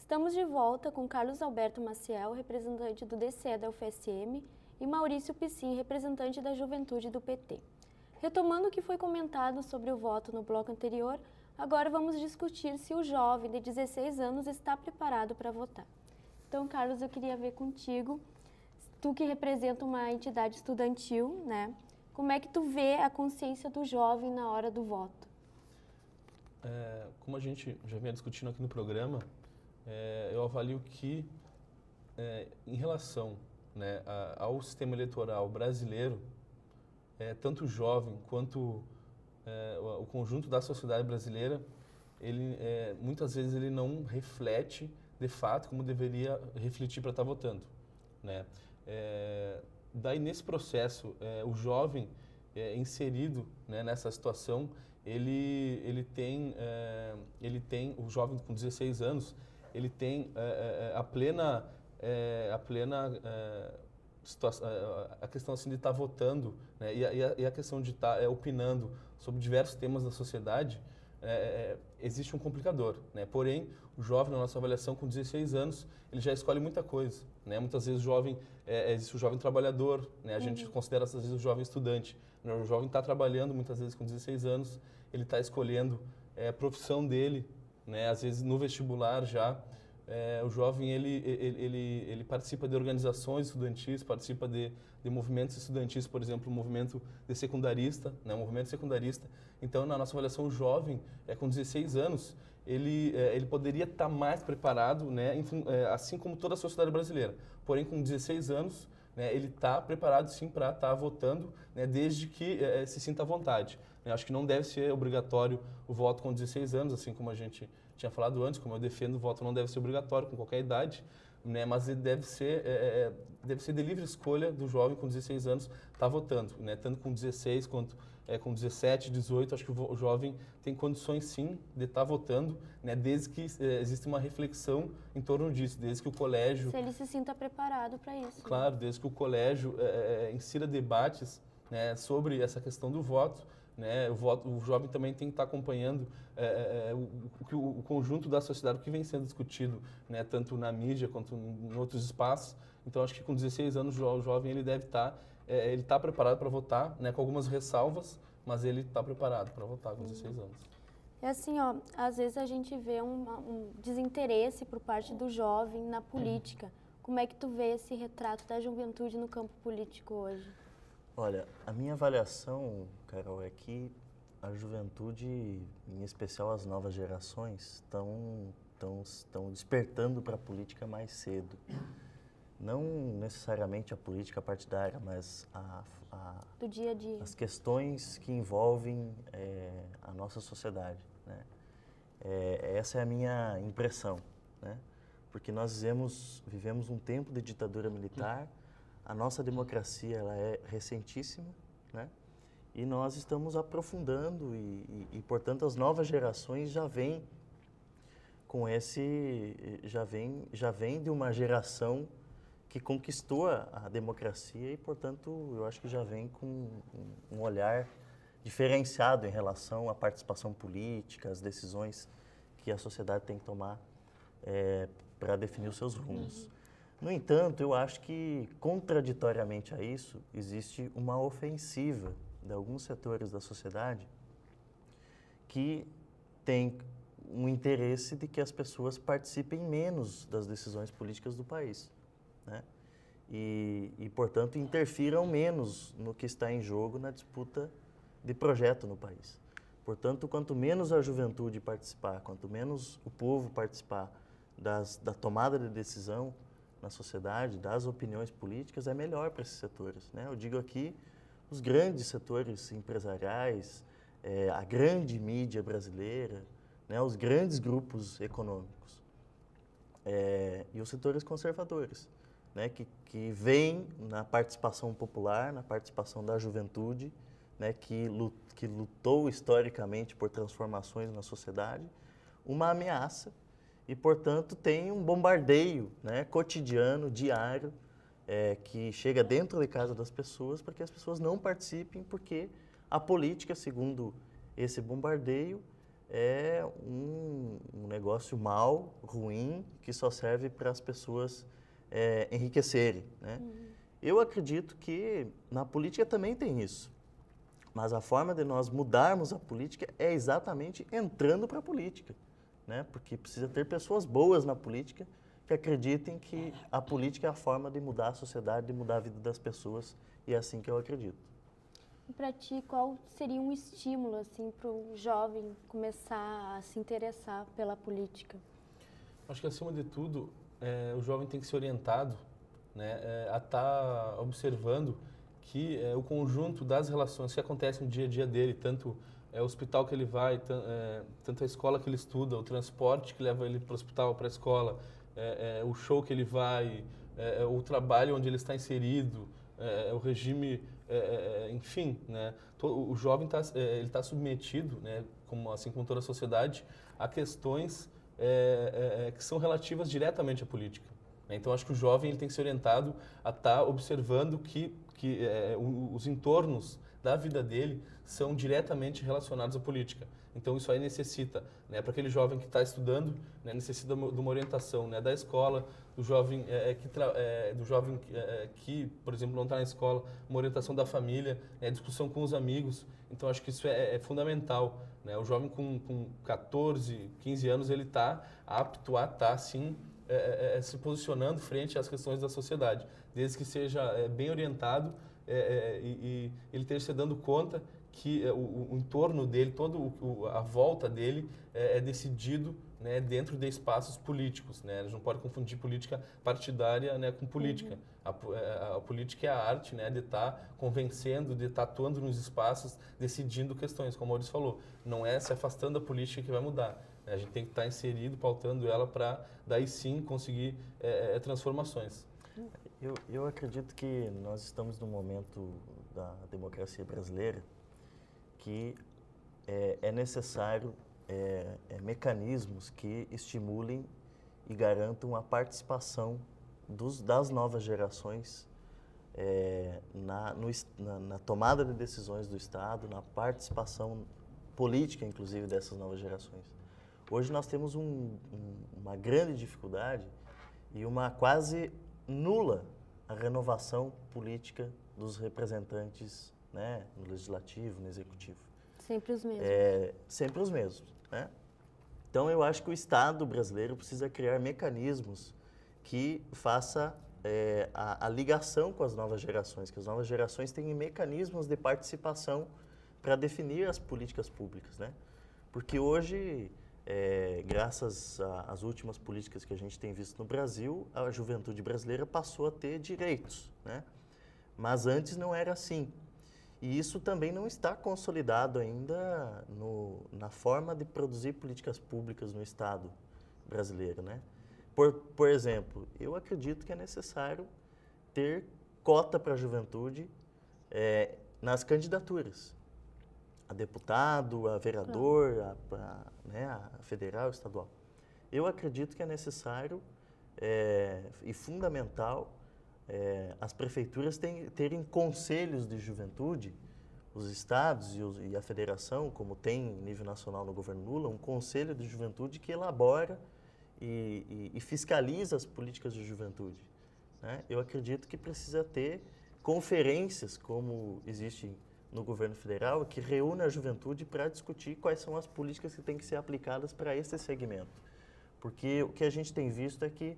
Estamos de volta com Carlos Alberto Maciel, representante do DCE da UFSM, e Maurício Piscin, representante da Juventude do PT. Retomando o que foi comentado sobre o voto no bloco anterior, agora vamos discutir se o jovem de 16 anos está preparado para votar. Então, Carlos, eu queria ver contigo, tu que representa uma entidade estudantil, né? Como é que tu vê a consciência do jovem na hora do voto? Como a gente já vinha discutindo aqui no programa, eu avalio que, em relação, né, ao sistema eleitoral brasileiro, tanto o jovem quanto o conjunto da sociedade brasileira, ele, muitas vezes ele não reflete, de fato, como deveria refletir para estar votando, né? Daí, nesse processo, o jovem inserido, né, nessa situação, ele tem, o jovem com 16 anos, ele tem a plena situação, a questão assim de estar votando, né, e a questão de estar opinando sobre diversos temas da sociedade. Existe um complicador, né? Porém, o jovem, na nossa avaliação, com 16 anos, ele já escolhe muita coisa, né? Muitas vezes o jovem, existe o jovem trabalhador, né? A gente considera, às vezes, o jovem estudante. Né? O jovem está trabalhando, muitas vezes, com 16 anos, ele está escolhendo a profissão dele, né? Às vezes, no vestibular já. O jovem, ele participa de organizações estudantis, participa de movimentos estudantis, por exemplo, o movimento de secundarista, né? O movimento secundarista. Então, na nossa avaliação, o jovem, com 16 anos, ele poderia estar mais preparado, né? Assim como toda a sociedade brasileira. Porém, com 16 anos, né, ele está preparado, sim, para estar votando, né, desde que se sinta à vontade. Eu acho que não deve ser obrigatório o voto com 16 anos, assim como a gente tinha falado antes, como eu defendo, o voto não deve ser obrigatório com qualquer idade, né, mas ele deve ser de livre escolha do jovem com 16 anos estar votando, né, tanto com 16 quanto com 17, 18, acho que o jovem tem condições, sim, de estar votando, né, desde que exista uma reflexão em torno disso, desde que o colégio... Se ele se sinta preparado para isso. Claro, né? Desde que o colégio insira debates, né, sobre essa questão do voto, né, o jovem também tem que estar acompanhando o conjunto da sociedade, o que vem sendo discutido, né, tanto na mídia quanto em outros espaços. Então, acho que com 16 anos o jovem ele deve estar, ele está preparado para votar, né, com algumas ressalvas, mas ele está preparado para votar com 16 anos. É assim, ó, às vezes a gente vê um desinteresse por parte do jovem na política. Como é que tu vê esse retrato da juventude no campo político hoje? Olha, a minha avaliação, Carol, é que a juventude, em especial as novas gerações, estão despertando para a política mais cedo. Não necessariamente a política partidária, mas do dia a dia. As questões que envolvem a nossa sociedade, né? Essa é a minha impressão, né? Porque nós vivemos um tempo de ditadura militar, a nossa democracia ela é recentíssima, né? E nós estamos aprofundando e, portanto, as novas gerações já vêm com já vem de uma geração que conquistou a democracia e, portanto, eu acho que já vem com um olhar diferenciado em relação à participação política, às decisões que a sociedade tem que tomar para definir os seus rumos. No entanto, eu acho que, contraditoriamente a isso, existe uma ofensiva de alguns setores da sociedade que tem um interesse de que as pessoas participem menos das decisões políticas do país, né? E, portanto, interfiram menos no que está em jogo na disputa de projeto no país. Portanto, quanto menos a juventude participar, quanto menos o povo participar da tomada de decisão na sociedade, das opiniões políticas, é melhor para esses setores, né? Eu digo aqui os grandes setores empresariais, a grande mídia brasileira, né? Os grandes grupos econômicos e os setores conservadores, né? Que veem na participação popular, na participação da juventude, né? Que lutou historicamente por transformações na sociedade, uma ameaça. E, portanto, tem um bombardeio, né, cotidiano, diário, que chega dentro de casa das pessoas para que as pessoas não participem, porque a política, segundo esse bombardeio, é um negócio mau, ruim, que só serve para as pessoas enriquecerem, né? Eu acredito que na política também tem isso, mas a forma de nós mudarmos a política é exatamente entrando para a política, né? Porque precisa ter pessoas boas na política que acreditem que a política é a forma de mudar a sociedade, de mudar a vida das pessoas, e é assim que eu acredito. E para ti, qual seria um estímulo assim para o jovem começar a se interessar pela política? Acho que, acima de tudo, o jovem tem que ser orientado, né, a estar observando que o conjunto das relações que acontecem no dia a dia dele, tanto o hospital que ele vai, tanto a escola que ele estuda, o transporte que leva ele para o hospital, para a escola, o show que ele vai, o trabalho onde ele está inserido, o regime, enfim, né? O jovem ele está submetido, né, assim como toda a sociedade, a questões que são relativas diretamente à política. Então, acho que o jovem ele tem que ser orientado a estar observando que os entornos da vida dele são diretamente relacionados à política. Então, isso aí necessita, né, para aquele jovem que está estudando, né, necessita de uma orientação, né, da escola, do jovem, que, por exemplo, não está na escola, uma orientação da família, discussão com os amigos. Então, acho que isso é fundamental, né? O jovem com 14, 15 anos, ele está apto a estar, sim, se posicionando frente às questões da sociedade, desde que seja bem orientado e ele esteja se dando conta que o entorno dele, a volta dele é decidido, né, dentro de espaços políticos, né? A gente não pode confundir política partidária, né, com política. A política é a arte, né, de estar convencendo, de estar atuando nos espaços, decidindo questões, como o Maurício falou. Não é se afastando da política que vai mudar. A gente tem que estar inserido, pautando ela para, daí sim, conseguir transformações. Eu acredito que nós estamos num momento da democracia brasileira que é necessário mecanismos que estimulem e garantam a participação das novas gerações na tomada de decisões do Estado, na participação política, inclusive, dessas novas gerações. Hoje nós temos uma grande dificuldade e uma quase nula a renovação política dos representantes, né, no legislativo, no executivo. Sempre os mesmos. Sempre os mesmos, né? Então, eu acho que o Estado brasileiro precisa criar mecanismos que faça a ligação com as novas gerações, que as novas gerações tenham mecanismos de participação para definir as políticas públicas, né? Porque hoje, graças às últimas políticas que a gente tem visto no Brasil, a juventude brasileira passou a ter direitos, né? Mas antes não era assim. E isso também não está consolidado ainda na forma de produzir políticas públicas no Estado brasileiro, né? Por exemplo, eu acredito que é necessário ter cota para a juventude nas candidaturas. A deputado, a vereador, a federal, estadual. Eu acredito que é necessário e fundamental as prefeituras terem conselhos de juventude, os estados e a federação, como tem em nível nacional no governo Lula, um conselho de juventude que elabora e fiscaliza as políticas de juventude, né? Eu acredito que precisa ter conferências, como existe no governo federal, que reúne a juventude para discutir quais são as políticas que têm que ser aplicadas para esse segmento. Porque o que a gente tem visto é que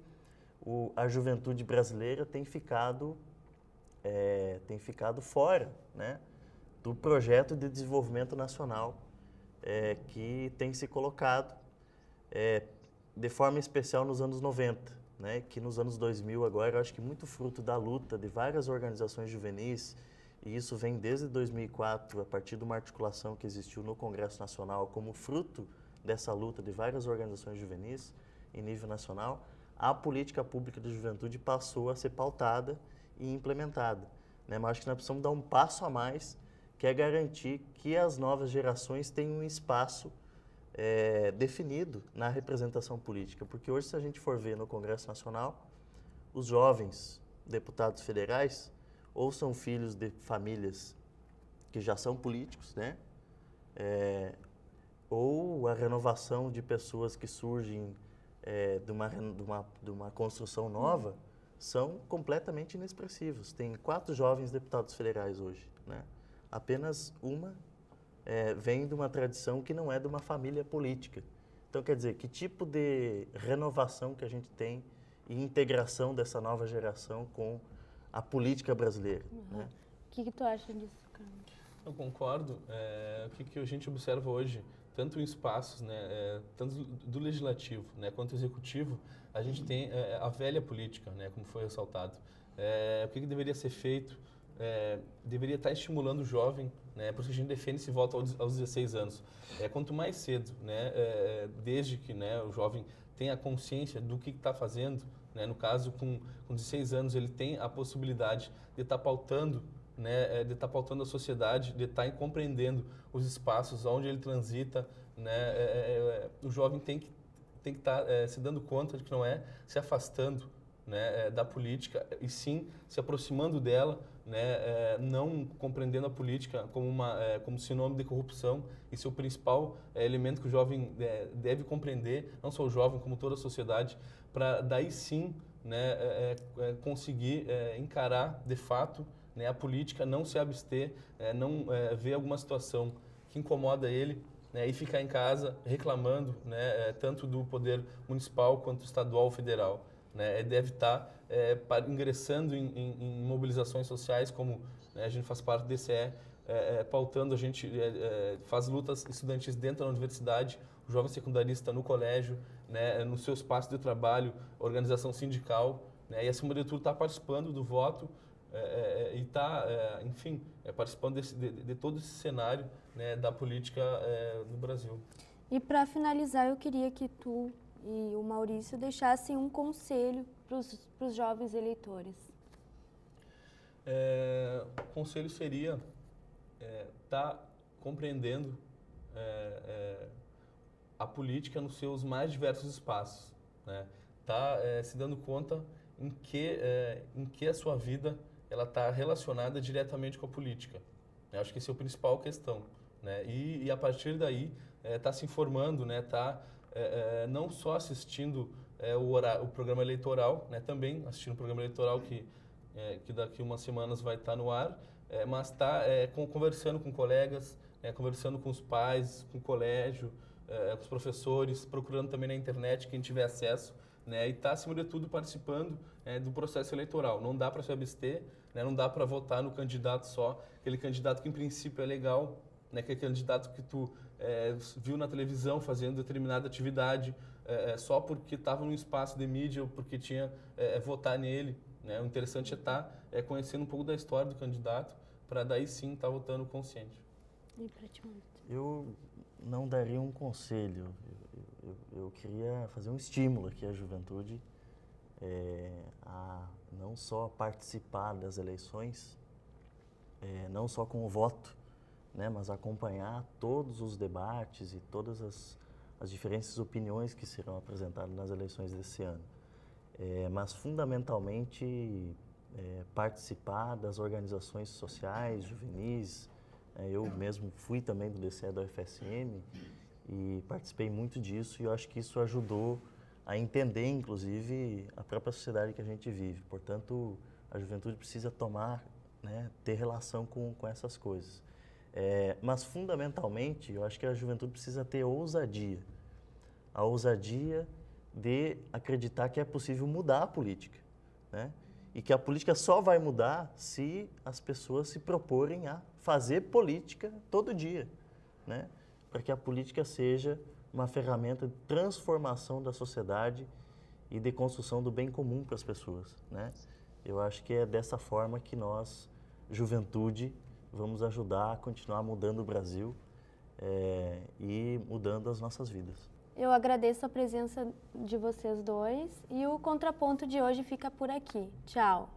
a juventude brasileira tem ficado fora, né, do projeto de desenvolvimento nacional que tem se colocado de forma especial nos anos 90, né, que nos anos 2000 agora eu acho que muito fruto da luta de várias organizações juvenis, e isso vem desde 2004, a partir de uma articulação que existiu no Congresso Nacional como fruto dessa luta de várias organizações juvenis em nível nacional. A política pública de juventude passou a ser pautada e implementada, né? Mas acho que nós precisamos dar um passo a mais, que é garantir que as novas gerações tenham um espaço definido na representação política. Porque hoje, se a gente for ver no Congresso Nacional, os jovens deputados federais ou são filhos de famílias que já são políticos, né? Ou ou a renovação de pessoas que surgem de uma construção nova são completamente inexpressivos. Tem 4 jovens deputados federais hoje, né? Apenas uma vem de uma tradição que não é de uma família política. Então, quer dizer, que tipo de renovação que a gente tem e integração dessa nova geração com a política brasileira, né? O que tu acha disso, Carlos? Eu concordo. O que a gente observa hoje, tanto em espaços, né, tanto do legislativo, né, quanto do executivo, a gente tem a velha política, né, como foi ressaltado. O que deveria ser feito? Deveria estar estimulando o jovem, né, por isso que a gente defende esse voto aos 16 anos. Quanto mais cedo, né, desde que, né, o jovem tenha consciência do que está fazendo, né, no caso, com 16 anos, ele tem a possibilidade de estar pautando, né, de estar pautando a sociedade, de estar compreendendo os espaços onde ele transita, né, o jovem tem que estar se dando conta de que não é se afastando, né, da política, e sim se aproximando dela, né, não compreendendo a política como sinônimo de corrupção. Esse é o principal elemento que o jovem deve compreender, não só o jovem, como toda a sociedade, para daí sim, né, conseguir encarar de fato, né, a política, não se abster, não ver alguma situação que incomoda ele, né, e ficar em casa reclamando, né, tanto do poder municipal quanto estadual ou federal. Né, deve estar ingressando em mobilizações sociais, como, né, a gente faz parte do DCE, pautando, a gente faz lutas estudantis dentro da universidade, o jovem secundarista no colégio, né, no seu espaço de trabalho, organização sindical, né, e acima de tudo está participando do voto e está, enfim, participando de todo esse cenário, né, da política no Brasil. E para finalizar, eu queria que tu e o Maurício deixassem um conselho para os jovens eleitores. O conselho seria estar compreendendo a política nos seus mais diversos espaços, né? Tá se dando conta em que a sua vida ela está relacionada diretamente com a política. Eu acho que esse é a principal questão, né? E a partir daí tá se informando, né? Tá não só assistindo o programa eleitoral, né? Também assistindo o programa eleitoral que daqui umas semanas vai estar no ar, mas está conversando com colegas, conversando com os pais, com o colégio, com os professores, procurando também na internet quem tiver acesso, né, e está, acima de tudo, participando do processo eleitoral. Não dá para se abster, né, não dá para votar no candidato só, aquele candidato que, em princípio, é legal, né, aquele candidato que tu viu na televisão fazendo determinada atividade, só porque estava num espaço de mídia ou porque tinha votar nele. Né. O interessante é estar conhecendo um pouco da história do candidato, para daí sim estar votando consciente. E para ti, Maurício? Eu não daria um conselho. Eu queria fazer um estímulo aqui à juventude a não só participar das eleições, não só com o voto, né, mas acompanhar todos os debates e todas as diferentes opiniões que serão apresentadas nas eleições desse ano. Mas, fundamentalmente, participar das organizações sociais, juvenis. Eu mesmo fui também do DCE da UFSM e participei muito disso, e eu acho que isso ajudou a entender, inclusive, a própria sociedade que a gente vive. Portanto, a juventude precisa ter relação com essas coisas. Mas, fundamentalmente, eu acho que a juventude precisa ter ousadia. A ousadia de acreditar que é possível mudar a política, né? E que a política só vai mudar se as pessoas se proporem a fazer política todo dia, né? Para que a política seja uma ferramenta de transformação da sociedade e de construção do bem comum para as pessoas, né? Eu acho que é dessa forma que nós, juventude, vamos ajudar a continuar mudando o Brasil e mudando as nossas vidas. Eu agradeço a presença de vocês dois e o Contraponto de hoje fica por aqui. Tchau!